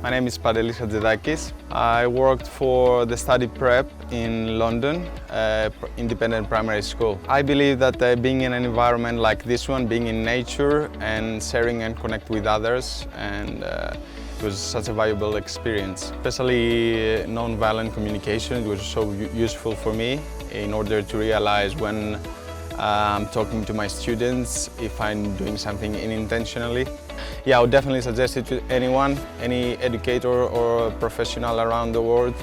My name is Zachary. I worked for the study prep in London, independent primary school. I believe that being in an environment like this one, being in nature and sharing and connect with others, and it was such a valuable experience. Especially non-violent communication, it was so useful for me in order to realize when I'm talking to my students if I'm doing something unintentionally. Yeah, I would definitely suggest it to anyone, any educator or professional around the world,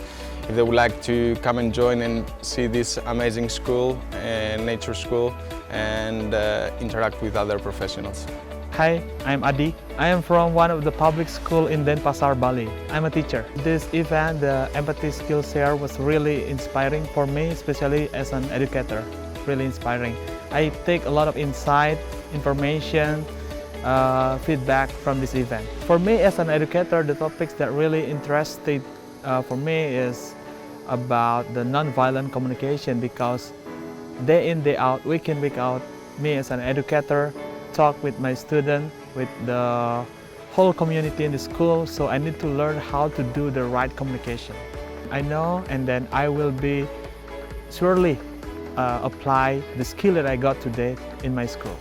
if they would like to come and join and see this amazing school, nature school, and interact with other professionals. Hi, I'm Adi. I am from one of the public school in Denpasar, Bali. I'm a teacher. This event, the empathy skills here, was really inspiring for me, especially as an educator. Really inspiring. I take a lot of insight, information, feedback from this event. For me as an educator, the topics that really interested for me is about the non-violent communication, because day in, day out, week in, week out, me as an educator talk with my student, with the whole community in the school, so I need to learn how to do the right communication. I know, and then I will be surely apply the skill that I got today in my school.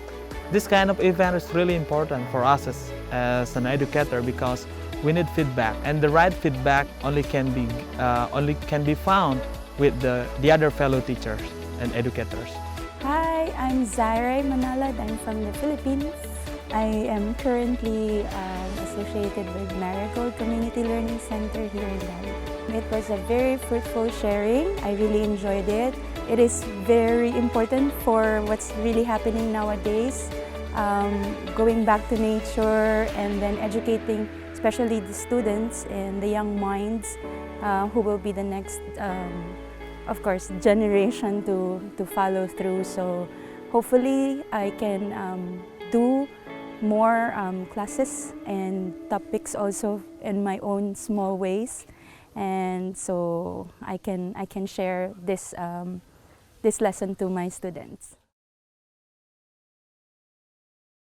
This kind of event is really important for us as an educator, because we need feedback, and the right feedback only can be found with the other fellow teachers and educators. Hi, I'm Zachary Reznichek. I'm from the Philippines. I am currently associated with Marigold Community Learning Center here in Bali. It was a very fruitful sharing. I really enjoyed it. It is very important for what's really happening nowadays, going back to nature and then educating especially the students and the young minds who will be the next, of course, generation to follow through. So hopefully I can do more classes and topics also in my own small ways, and so I can share this lesson to my students.